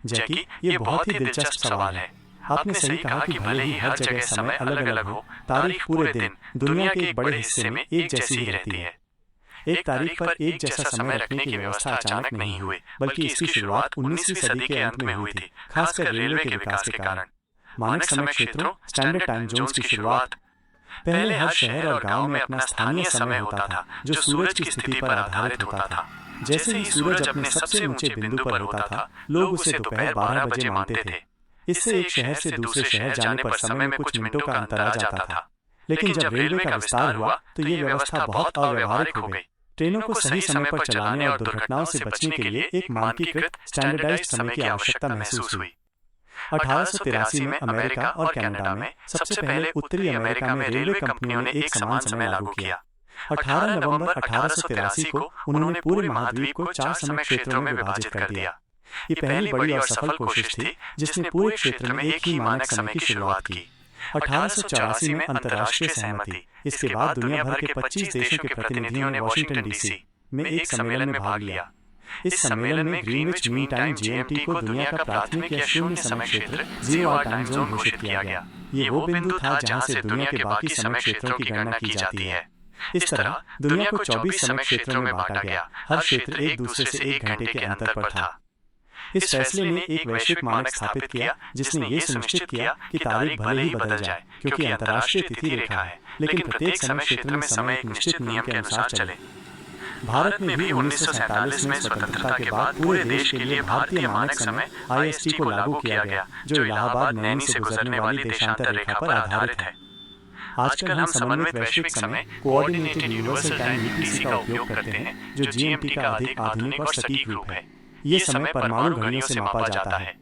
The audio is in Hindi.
जैकी, ये बहुत ही दिलचस्प सवाल है। आपने सही कहा कि भले ही हर जगह समय अलग अलग हो, तारीख पूरे दिन दुनिया के एक बड़े हिस्से में एक जैसी ही रहती है। एक तारीख पर एक जैसा समय रखने की व्यवस्था अचानक नहीं हुई, बल्कि इसकी शुरुआत 19वीं सदी के अंत में हुई थी, खासकर रेलवे के विकास के कारण। मानक समय क्षेत्रों स्टैंडर्ड टाइम जोन्स की शुरुआत। पहले हर शहर और गांव में अपना स्थानीय समय होता था, जो सूरज की स्थिति पर आधारित होता था। जैसे ही सूरज अपने सबसे ऊंचे बिंदु पर होता था, लोग उसे दोपहर 12 बजे मानते थे। इससे एक शहर से दूसरे शहर जाने पर समय में कुछ मिनटों का अंतर आ जाता था। लेकिन जब रेलवे का विस्तार हुआ, तो ये व्यवस्था बहुत अव्यावहारिक हो गई। ट्रेनों को सही समय पर चलाने और दुर्घटनाओं से बचने के लिए एक मानकीकृत स्टैंडर्डाइज्ड समय की आवश्यकता महसूस हुई। 1883 में अमेरिका और कनाडा में सबसे पहले उत्तरी अमेरिका में रेलवे कंपनियों ने एक समान समय लागू किया। 18 नवंबर 1883 को उन्होंने पूरे महाद्वीप को 4 समय क्षेत्रों में विभाजित कर दिया। ये पहली बड़ी और सफल कोशिश थी जिसने पूरे क्षेत्र में एक ही मानक समय की शुरुआत की। 1884 में अंतर्राष्ट्रीय सहमति। इसके बाद दुनिया भर के 25 देशों के प्रतिनिधियों ने वाशिंगटन डीसी में एक सम्मेलन में भाग लिया। इस सम्मेलन में ग्रीनविच मीन टाइम (GMT) को दुनिया का प्राथमिक या शून्य समय क्षेत्र (0 आवर टाइम जोन) घोषित किया गया। ये वो बिंदु था जहां से दुनिया के बाकी समय क्षेत्रों की गणना की जाती है। इस तरह दुनिया को 24 समय क्षेत्रों में बांटा गया, हर क्षेत्र एक दूसरे से 1 घंटे के अंतर पर था। इस फैसले ने एक वैश्विक मानक स्थापित किया, जिसने ये सुनिश्चित किया कि तारीख भले ही बदल जाए, क्योंकि अंतर्राष्ट्रीय तिथि रेखा है, लेकिन प्रत्येक समय क्षेत्र में समय एक निश्चित नियम के अनुसार चले। भारत में भी 1947 में स्वतंत्रता के बाद पूरे देश के लिए भारतीय मानक समय (IST) को लागू किया गया, जो इलाहाबाद नैनी से गुजरने वाली देशांतर रेखा पर आधारित है। आजकल हम समन्वित वैश्विक समय कोऑर्डिनेटेड यूनिवर्सल टाइम (UTC) का उपयोग करते हैं, जो GMT का अधिक आधुनिक और सटीक रूप है। ये समय परमाणु घड़ियों से मापा जाता है।